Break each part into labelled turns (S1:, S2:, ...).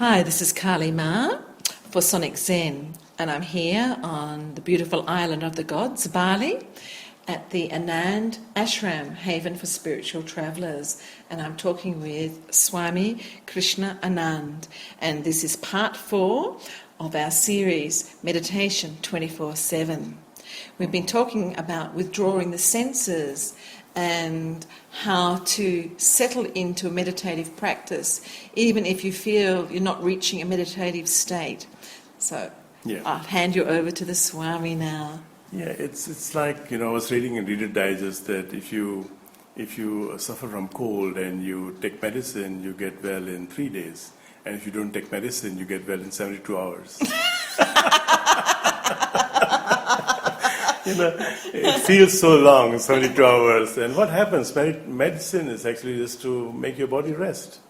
S1: Hi, this is Kali Ma for Sonic Zen, and I'm here on the beautiful island of the gods, Bali, at the Anand Ashram, haven for spiritual travellers, and I'm talking with Swami Krishna Anand, and this is part 4 of our series, Meditation 24/7. We've been talking about withdrawing the senses and how to settle into a meditative practice, even if you feel you're not reaching a meditative state. So I'll hand you over to the Swami now.
S2: Yeah, it's like, I was reading in Reader Digest that if you suffer from cold and you take medicine, you get well in 3 days. And if you don't take medicine, you get well in 72 hours. It feels so long, 72 hours. And what happens? Medicine is actually just to make your body rest.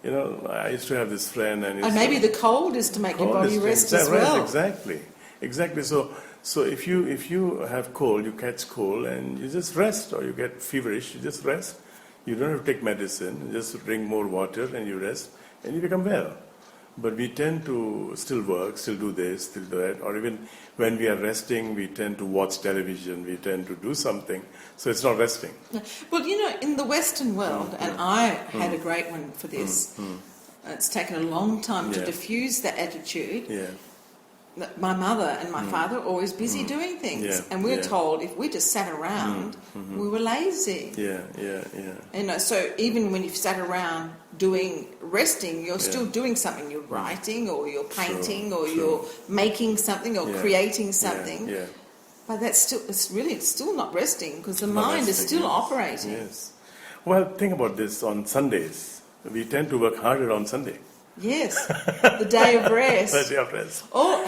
S2: I used to have this friend, and
S1: maybe the cold is to make your body rest as well.
S2: Exactly. So if you have cold, you catch cold, and you just rest, or you get feverish, you just rest. You don't have to take medicine. You just drink more water, and you rest, and you become well. But we tend to still work, still do this, still do that, or even when we are resting, we tend to watch television, we tend to do something, so it's not resting.
S1: Well, in the Western world, and I had a great one for this, it's taken a long time to diffuse that attitude. My mother and my father were always busy doing things, and we were told if we just sat around, we were lazy. So even when you've sat around resting, you're still doing something. You're writing, or you're painting, or you're making something, or creating something. But that's still not resting, because the mind is still operating.
S2: Yes. Well, think about this. On Sundays, we tend to work harder on Sunday.
S1: Yes, the day of rest.
S2: The day of rest.
S1: Oh,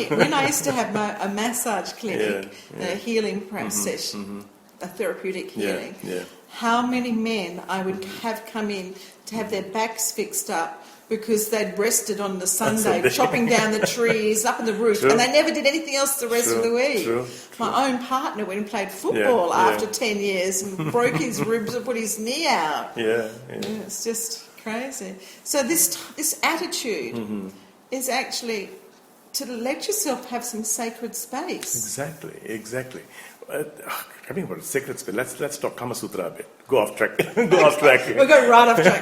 S1: when I used to have a massage clinic, a healing session, a therapeutic healing, how many men I would have come in to have their backs fixed up because they'd rested on the Sunday, chopping down the trees, up in the roof, and they never did anything else the rest of the week. My own partner went and played football after 10 years and broke his ribs and put his knee out. It's just crazy. So this attitude is actually to let yourself have some sacred space.
S2: Exactly. Coming about sacred space, let's talk Kama Sutra a bit. Go off track. We'll
S1: go right off track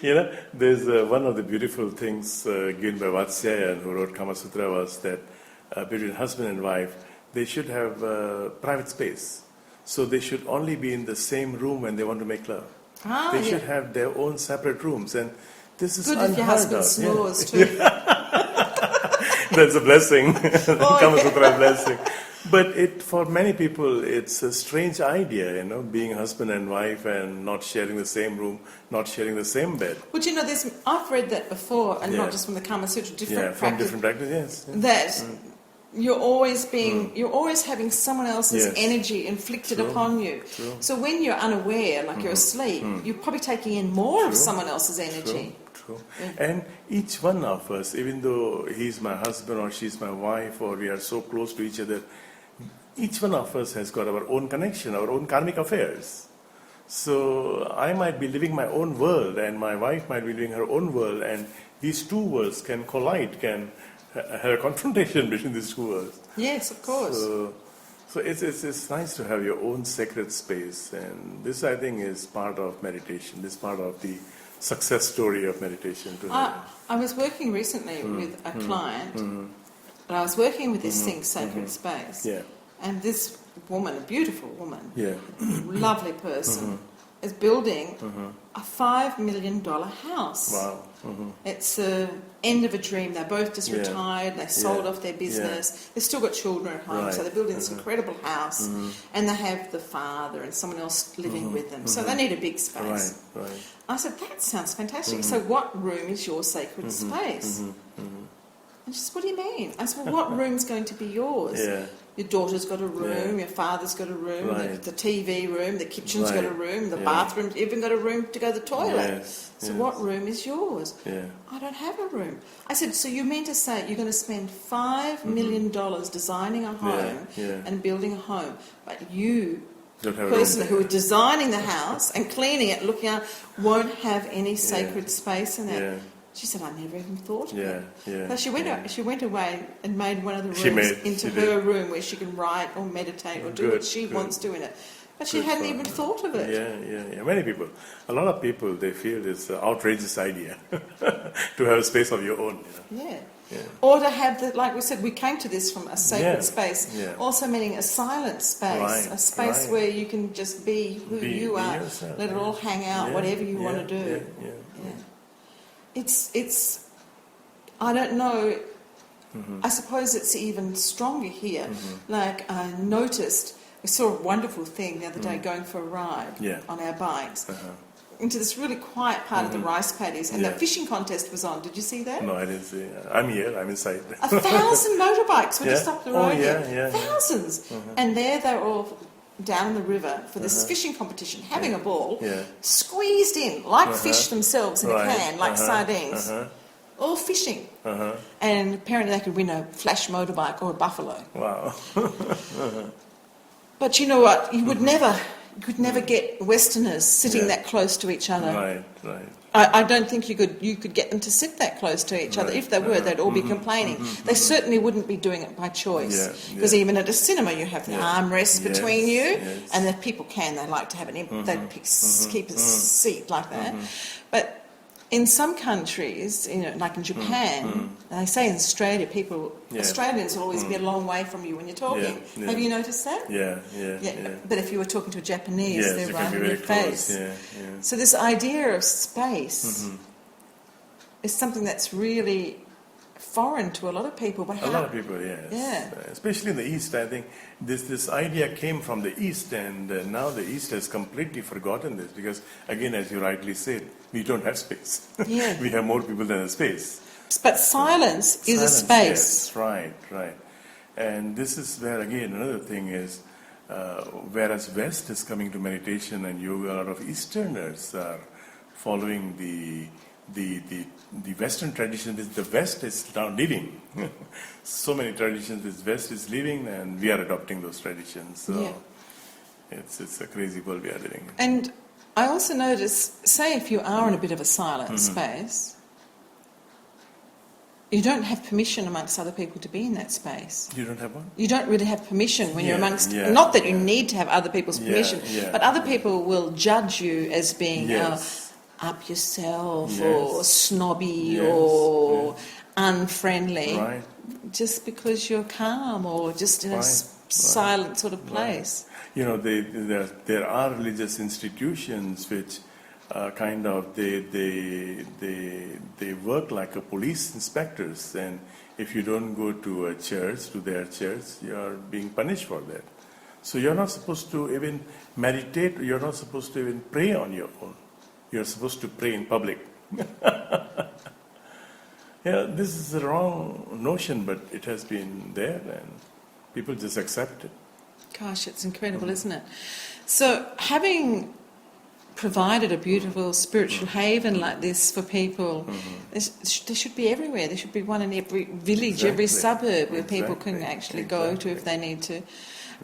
S1: now.
S2: There's one of the beautiful things given by Vatsyaya, who wrote Kama Sutra, was that between husband and wife, they should have private space. So they should only be in the same room when they want to make love. They should have their own separate rooms, and this is
S1: good if your husband snores too.
S2: That's a blessing. Kama Sutra blessing. But for many people, it's a strange idea, being husband and wife and not sharing the same room, not sharing the same bed.
S1: But I've read that before, and not just from the Kama Sutra, different
S2: practice,
S1: that you're always having someone else's energy inflicted upon you. So when you're unaware, like you're asleep, you're probably taking in more of someone else's energy.
S2: True. And each one of us, even though he's my husband or she's my wife, or we are so close to each other, each one of us has got our own connection, our own karmic affairs. So I might be living my own world, and my wife might be living her own world, and these two worlds can collide, can have a confrontation between these two worlds.
S1: Yes, of course.
S2: So it's nice to have your own sacred space, and this, I think, is part of meditation. This is part of the success story of meditation.
S1: I was working recently with a client, and I was working with this thing, sacred space. And this woman, a beautiful woman, lovely person, is building a $5 million house.
S2: Wow.
S1: It's the end of a dream. They're both just retired. They sold off their business. They've still got children at home, so they're building this incredible house. And they have the father and someone else living with them. So they need a big space.
S2: Right.
S1: I said, that sounds fantastic. So what room is your sacred space? And she said, what do you mean? I said, well, what room's going to be yours? Your daughter's got a room, your father's got a room, the TV room, the kitchen's got a room, the bathroom's even got a room to go to the toilet. So what room is yours? I don't have a room. I said, so you mean to say you're going to spend $5 million designing a home and building a home, but you, the person who is designing the house and cleaning it, looking out, won't have any sacred space in it? She said, I never even thought of it.
S2: Yeah.
S1: So she went away and made one of the
S2: She
S1: rooms
S2: made-
S1: into
S2: she
S1: her
S2: did.
S1: room where she can write or meditate or do what
S2: Good,
S1: she
S2: good.
S1: wants to in it. But she
S2: Good
S1: hadn't
S2: for
S1: even
S2: her.
S1: thought of it.
S2: Yeah. Many people, a lot of people, they feel this outrageous idea to have a space of your own.
S1: Yeah.
S2: Yeah.
S1: Or to have the, like we said, we came to this from a sacred
S2: Yeah,
S1: space,
S2: yeah.
S1: also meaning a silent space,
S2: Right,
S1: a space
S2: right.
S1: where you can just be who you
S2: Be
S1: are,
S2: yourself,
S1: let it
S2: yeah.
S1: all hang out,
S2: Yeah,
S1: whatever you
S2: yeah,
S1: want to do.
S2: Yeah.
S1: It's I don't know,
S2: Mm-hmm.
S1: I suppose it's even stronger here. Like I noticed, we saw a wonderful thing the other day going for a ride
S2: Yeah.
S1: on our bikes
S2: Uh-huh.
S1: into this really quiet part of the rice paddies, and
S2: Yeah.
S1: the fishing contest was on. Did you see that?
S2: No, I didn't see. I'm here. I'm inside.
S1: 1,000 motorbikes were just
S2: Yeah?
S1: up the
S2: Oh,
S1: road
S2: yeah,
S1: here.
S2: yeah.
S1: Thousands. And there they were all down in the river for this fishing competition, having a ball,
S2: Yeah.
S1: squeezed in, like fish themselves in a
S2: Right.
S1: can, like sardines, all fishing. And apparently they could win a flash motorbike or a buffalo.
S2: Wow.
S1: But you know what? You could never get Westerners sitting
S2: Yeah.
S1: that close to each other.
S2: Right.
S1: I don't think you could get them to sit that close to each other.
S2: Right.
S1: If they were, they'd all be complaining. They certainly wouldn't be doing it by choice.
S2: Yeah,
S1: Because
S2: yeah.
S1: even at a cinema, you have the armrests
S2: Yes,
S1: between you,
S2: yes.
S1: and if people they like to have they'd keep a seat like that. But in some countries, like in Japan, they say in Australia, Australians will always be a long way from you when you're talking.
S2: Yeah.
S1: Have you noticed that?
S2: Yeah.
S1: But if you were talking to a Japanese,
S2: Yes,
S1: they're
S2: you
S1: right
S2: can be
S1: in your
S2: very
S1: face.
S2: close. Yeah.
S1: So this idea of space is something that's really foreign to a lot of people. But
S2: A lot of people, yes.
S1: Yeah.
S2: Especially in the East, I think this idea came from the East, and now the East has completely forgotten this because, again, as you rightly said, we don't have space.
S1: Yeah.
S2: We have more people than a space.
S1: But silence is a
S2: Silence,
S1: space.
S2: Yes, right. And this is where, again, another thing is, whereas West is coming to meditation and yoga, a lot of Easterners are following the Western tradition. The West is now living. So many traditions this West is living, and we are adopting those traditions. So it's a crazy world we are living in.
S1: And I also notice, say if you are in a bit of a silent space, you don't have permission amongst other people to be in that space.
S2: You don't have one?
S1: You don't really have permission when you're
S2: Yeah,
S1: amongst...
S2: yeah,
S1: not that you
S2: yeah.
S1: need to have other people's permission,
S2: yeah,
S1: but other people will judge you as being
S2: Yes.
S1: up yourself
S2: Yes.
S1: or snobby
S2: Yes,
S1: or unfriendly,
S2: Right.
S1: just because you're calm or just in a silent sort of place.
S2: You know, there are religious institutions which kind of they work like a police inspectors, and if you don't go to a church, to their church, you are being punished for that. So you're not supposed to even meditate. You're not supposed to even pray on your own. You're supposed to pray in public. Yeah, this is the wrong notion, but it has been there, and people just accept it.
S1: Gosh, it's incredible, isn't it? So having provided a beautiful spiritual haven like this for people, there should be everywhere. There should be one in every village, every suburb where people can actually go to if they need to.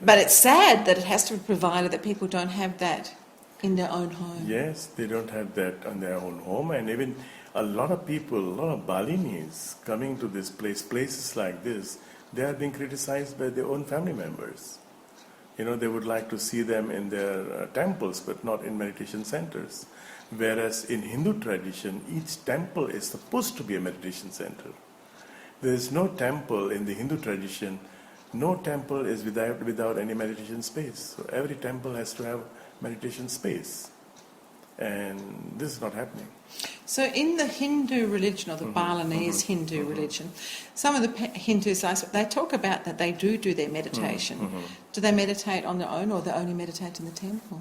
S1: But it's sad that it has to be provided that people don't have that in their own home.
S2: Yes, they don't have that on their own home, and even a lot of people, a lot of Balinis coming to this places like this, they are being criticized by their own family members. You know, they would like to see them in their temples, but not in meditation centers. Whereas in Hindu tradition, each temple is supposed to be a meditation center. There is no temple in the Hindu tradition. No temple is without any meditation space. So every temple has to have meditation space. And this is not happening.
S1: So in the Hindu religion, or the Balinese Hindu religion, some of the Hindus, they talk about that they do their meditation. Do they meditate on their own, or they only meditate in the temple?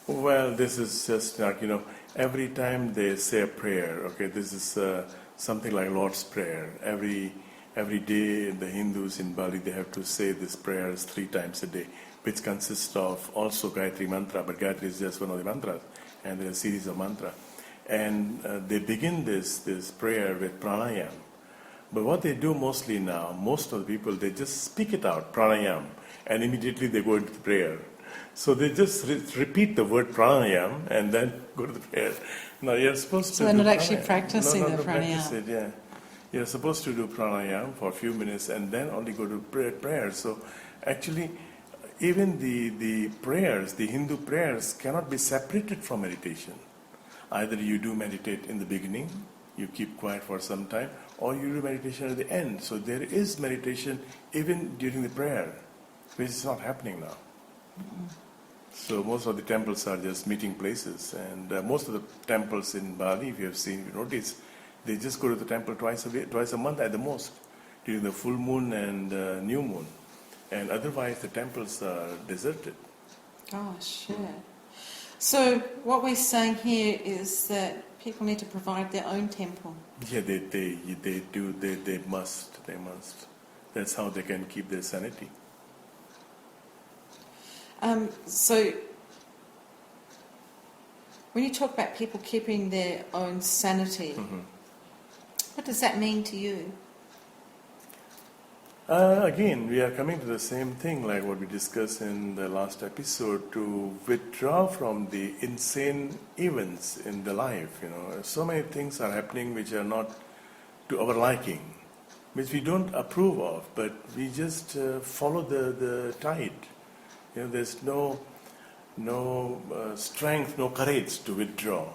S2: Well, this is just like, every time they say a prayer, okay, this is something like Lord's Prayer. Every day the Hindus in Bali, they have to say this prayers 3 times a day, which consists of also Gayatri mantra, but Gayatri is just one of the mantras, and there's a series of mantras. And they begin this prayer with pranayam. But what they do mostly now, most of the people, they just speak it out, pranayam, and immediately they go into the prayer. So they just repeat the word pranayam and then go to the prayer. Now you're supposed to.
S1: So they're
S2: do
S1: not actually
S2: pranayam.
S1: practicing the
S2: Practice
S1: pranayam.
S2: it, yeah. You're supposed to do pranayam for a few minutes and then only go to prayer. So actually, even the prayers, the Hindu prayers, cannot be separated from meditation. Either you do meditate in the beginning, you keep quiet for some time, or you do meditation at the end. So there is meditation even during the prayer, which is not happening now.
S1: Mm-hmm.
S2: So most of the temples are just meeting places, and most of the temples in Bali, if you have seen, you notice, they just go to the temple twice a month at the most, during the full moon and new moon, and otherwise the temples are deserted.
S1: Gosh, yeah. So what we're saying here is that people need to provide their own temple.
S2: Yeah, they do. They must. That's how they can keep their sanity.
S1: So when you talk about people keeping their own sanity, what does that mean to you?
S2: Again, we are coming to the same thing like what we discussed in the last episode, to withdraw from the insane events in the life. You know, so many things are happening which are not to our liking, which we don't approve of, but we just follow the tide. You know, there's no strength, no courage to withdraw,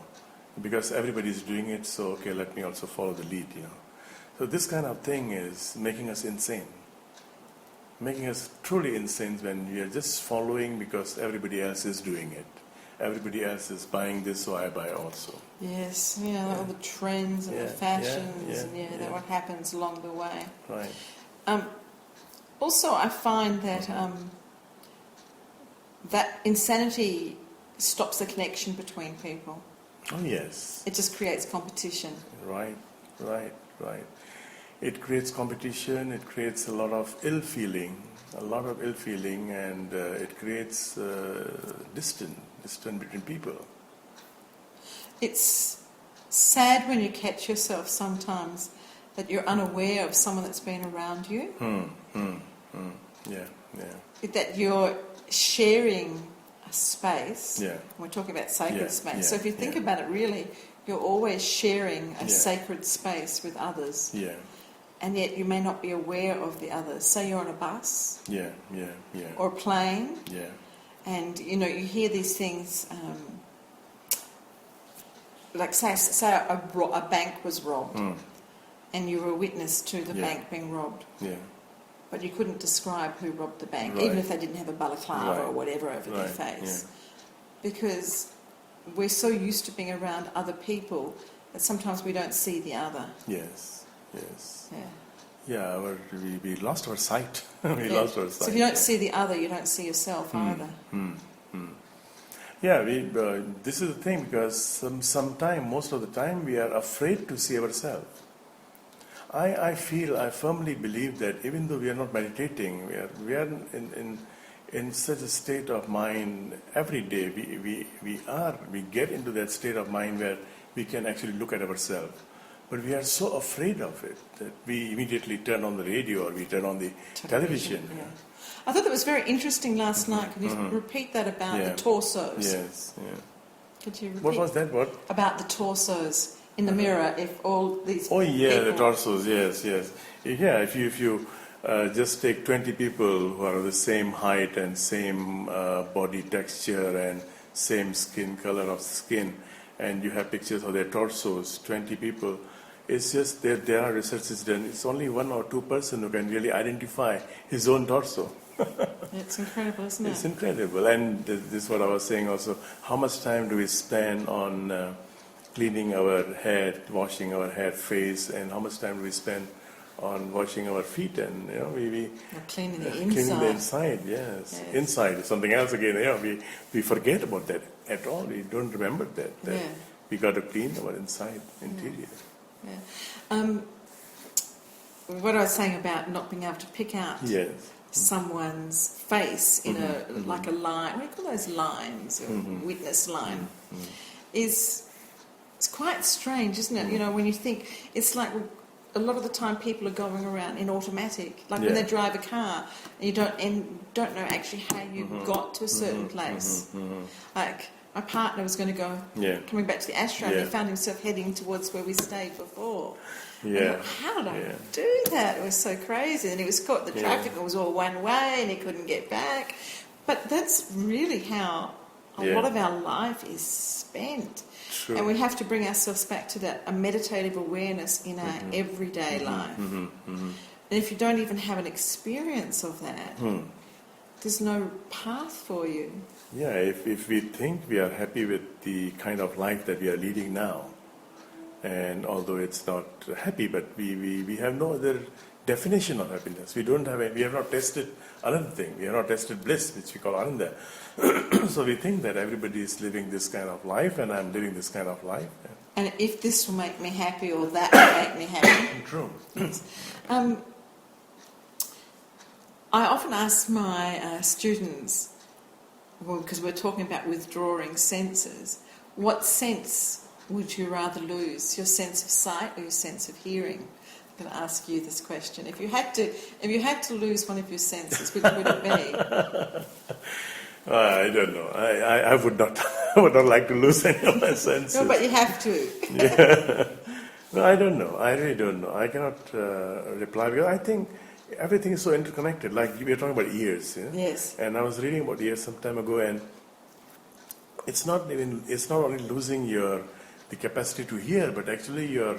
S2: because everybody is doing it. So okay, let me also follow the lead. You know, so this kind of thing is making us insane. Making us truly insane when we are just following because everybody else is doing it. Everybody else is buying this, so I buy also.
S1: Yes, all the trends and the fashions, and that what happens along the way.
S2: Right.
S1: Also, I find that that insanity stops the connection between people.
S2: Oh yes.
S1: It just creates competition.
S2: Right. It creates competition, it creates a lot of ill feeling, and it creates distance between people.
S1: It's sad when you catch yourself sometimes that you're unaware of someone that's been around you.
S2: Yeah.
S1: That you're sharing a space.
S2: Yeah.
S1: We're talking about sacred space.
S2: Yeah.
S1: So if you think about it, really, you're always sharing a sacred space with others.
S2: Yeah.
S1: And yet you may not be aware of the others. Say you're on a bus.
S2: Yeah.
S1: Or a plane.
S2: Yeah.
S1: And, you hear these things, like say a bank was robbed. And you were a witness to the bank being robbed.
S2: Yeah.
S1: But you couldn't describe who robbed the bank,
S2: Right.
S1: even if they didn't have a balaclava or whatever over their
S2: Right.
S1: face. Because we're so used to being around other people that sometimes we don't see the other.
S2: Yes.
S1: Yeah.
S2: We lost our sight. Lost our sight.
S1: So if you don't see the other, you don't see yourself either.
S2: Yeah, this is the thing, because sometime, most of the time, we are afraid to see ourselves. I firmly believe that even though we are not meditating, we are in such a state of mind every day. We get into that state of mind where we can actually look at ourselves. But we are so afraid of it that we immediately turn on the radio or we turn on the television.
S1: Yeah. I thought that was very interesting last night. Could you repeat that about the torsos?
S2: Yes. Yeah.
S1: Could you repeat?
S2: What was that? What?
S1: About the torsos in the mirror. If all these.
S2: Oh yeah,
S1: people...
S2: the torsos. Yes. Yeah. If you just take 20 people who are of the same height and same body texture and same skin color of skin, and you have pictures of their torsos, 20 people. It's just that there are researches done. It's only 1 or 2 person who can really identify his own torso.
S1: It's incredible, isn't it?
S2: It's incredible. And this is what I was saying also. How much time do we spend on cleaning our head, washing our head, face, and how much time do we spend on washing our feet? And we
S1: cleaning the inside.
S2: Cleaning the inside, yes. Inside is something else again. We forget about that at all. We don't remember that we got to clean our inside, interior.
S1: Yeah. What I was saying about not being able to pick out someone's face in like a line, what do you call those lines, or witness line, is it's quite strange, isn't it? When you think, it's like a lot of the time people are going around in automatic, like when
S2: Yeah.
S1: they drive a car, and you don't know actually how you got to a certain place. Like my partner was going to go,
S2: Yeah.
S1: coming back to the ashram,
S2: Yeah.
S1: he found himself heading towards where we stayed before.
S2: Yeah.
S1: And I thought, how did I do that? It was so crazy. And he was caught in the traffic, it was all one way, and he couldn't get back. But that's really how a lot of our life is spent.
S2: True.
S1: And we have to bring ourselves back to that, a meditative awareness in our everyday life. And if you don't even have an experience of that, there's no path for you.
S2: Yeah, if we think we are happy with the kind of life that we are leading now, and although it's not happy, but we have no other definition of happiness. We have not tested another thing. We have not tested bliss, which we call Ananda. So we think that everybody is living this kind of life, and I'm living this kind of life.
S1: And if this will make me happy or that will make me happy.
S2: True.
S1: Yes. I often ask my students, well, because we're talking about withdrawing senses, what sense would you rather lose, your sense of sight or your sense of hearing? I'm going to ask you this question. If you had to lose one of your senses, which would it be?
S2: I don't know. I would not. I would not like to lose any of my senses.
S1: No, but you have to.
S2: Yeah. No, I don't know. I really don't know. I cannot reply because I think everything is so interconnected. Like we were talking about ears. Yeah?
S1: Yes.
S2: And I was reading about ears some time ago, and it's not only losing the capacity to hear, but actually your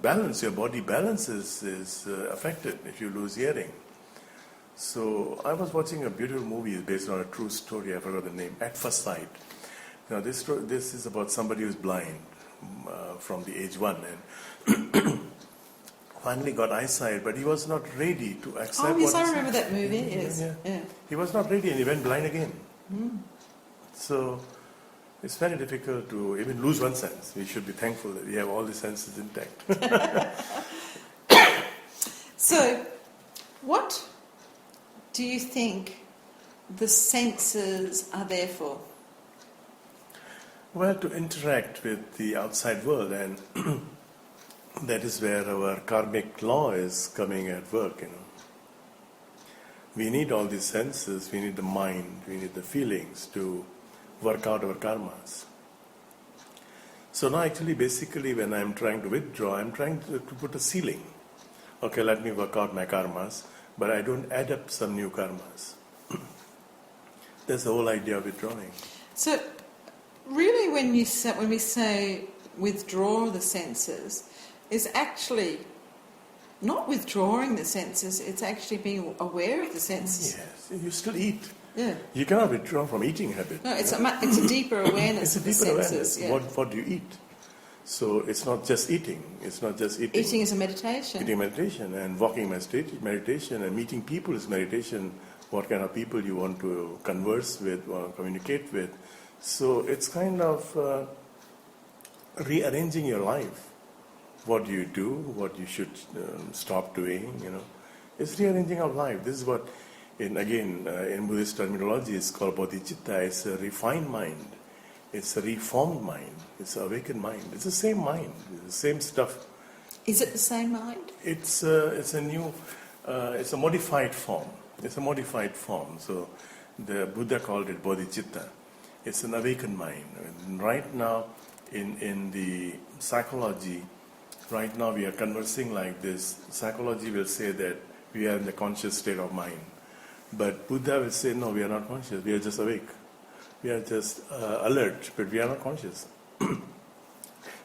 S2: balance, your body balance is affected if you lose hearing. So I was watching a beautiful movie based on a true story. I forgot the name. At First Sight. Now this is about somebody who's blind from the age 1 and finally got eyesight, but he was not ready to accept.
S1: Oh yes, I remember that movie. Yes. Yeah.
S2: He was not ready, and he went blind again. So it's very difficult to even lose one sense. We should be thankful that we have all the senses intact.
S1: So, what do you think the senses are there for?
S2: Well, to interact with the outside world, and that is where our karmic law is coming at work, We need all these senses, we need the mind, we need the feelings to work out our karmas. So now actually, basically, when I'm trying to withdraw, I'm trying to put a ceiling. Okay, let me work out my karmas, but I don't add up some new karmas. That's the whole idea of withdrawing.
S1: So, really, when we say withdraw the senses, is actually not withdrawing the senses, it's actually being aware of the senses.
S2: Yes, you still eat.
S1: Yeah.
S2: You cannot withdraw from eating habit.
S1: No, it's a deeper awareness
S2: It's a
S1: of the
S2: deeper
S1: senses.
S2: awareness.
S1: Yeah.
S2: What do you eat? So it's not just eating. It's not just eating.
S1: Eating is a meditation.
S2: Eating meditation, and walking meditation, and meeting people is meditation. What kind of people you want to converse with or communicate with. So it's kind of rearranging your life. What do you do? What you should stop doing? It's rearranging of life. This is what, in Buddhist terminology, is called bodhicitta. It's a refined mind. It's a reformed mind. It's an awakened mind. It's the same mind. It's the same stuff.
S1: Is it the same mind?
S2: It's a modified form. It's a modified form. So the Buddha called it bodhicitta. It's an awakened mind. And right now, in the psychology, right now we are conversing like this. Psychology will say that we are in the conscious state of mind. But Buddha will say, no, we are not conscious. We are just awake. We are just alert, but we are not conscious.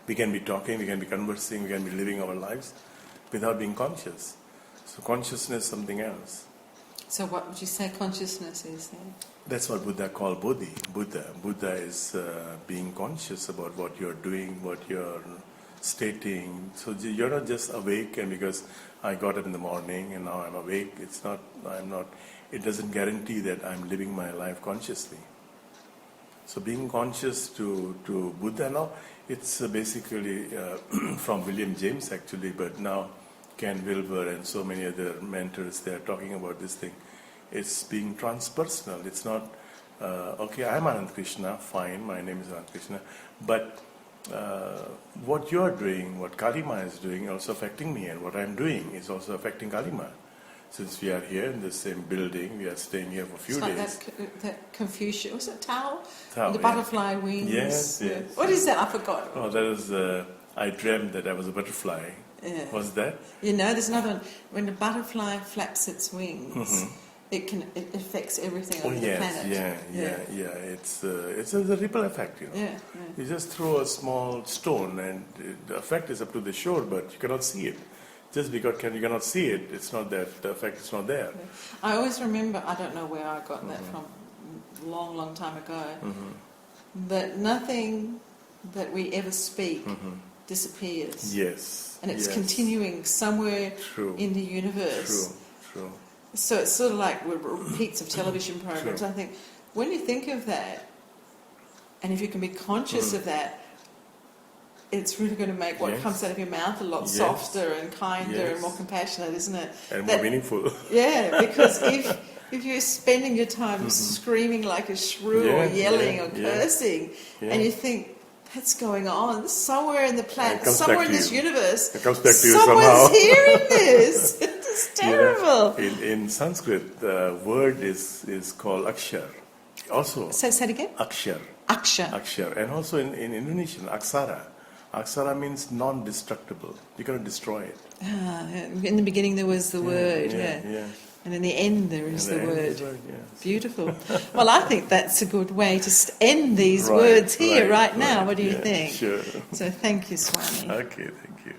S2: We can be talking, we can be conversing, we can be living our lives without being conscious. So consciousness is something else.
S1: So what would you say consciousness is then?
S2: That's what Buddha called Bodhi. Buddha is being conscious about what you're doing, what you're stating. So you're not just awake, and because I got up in the morning and now I'm awake, it doesn't guarantee that I'm living my life consciously. So being conscious to Buddha now, it's basically from William James actually, but now Ken Wilber and so many other mentors, they are talking about this thing. It's being transpersonal. It's not, okay, I'm Anand Krishna, fine, my name is Anand Krishna, but what you're doing, what Kalima is doing, also affecting me, and what I'm doing is also affecting Kalima. Since we are here in the same building, we are staying here for a few
S1: It's like
S2: days.
S1: that Confucius, was it Tao?
S2: Tao,
S1: The
S2: yeah.
S1: butterfly wings.
S2: Yes, yes.
S1: What is that? I forgot.
S2: Oh, that is, I dreamt that I was a butterfly.
S1: Yeah.
S2: What's that?
S1: You know, there's another one. When a butterfly flaps its wings, it affects everything on the planet.
S2: Yeah. It's a ripple effect, you know.
S1: Yeah.
S2: You just throw a small stone, and the effect is up to the shore, but you cannot see it. Just because you cannot see it, it's not that the effect is not there.
S1: I always remember, I don't know where I got that from, a long, long time ago, that nothing that we ever speak disappears.
S2: Yes.
S1: And it's
S2: yes.
S1: continuing somewhere
S2: True.
S1: in the universe.
S2: True.
S1: So it's sort of like repeats of television programs.
S2: True.
S1: I think when you think of that, and if you can be conscious of that, it's really going to make what
S2: Yes.
S1: comes out of your mouth a lot
S2: Yes.
S1: softer and kinder
S2: Yes.
S1: and more compassionate, isn't it?
S2: And
S1: That-
S2: more meaningful.
S1: Yeah, because if you're spending your time screaming like a shrew or yelling or cursing, and you think, that's going on somewhere in the planet, somewhere in this universe.
S2: It comes back to you
S1: someone's
S2: somehow.
S1: hearing this. It's terrible.
S2: In Sanskrit, the word is called akshar. Also,
S1: Say it again.
S2: akshar.
S1: Aksha.
S2: And also in Indonesian, aksara. Aksara means non-destructible. You cannot destroy it.
S1: In the beginning there was the word,
S2: Yeah.
S1: and in the end there is
S2: In
S1: the
S2: end,
S1: word.
S2: the word, yes.
S1: Beautiful. Well, I think that's a good way to end these
S2: Right,
S1: words here, right now.
S2: right,
S1: What do you
S2: yeah,
S1: think?
S2: sure.
S1: So thank you, Swami.
S2: Okay, thank you.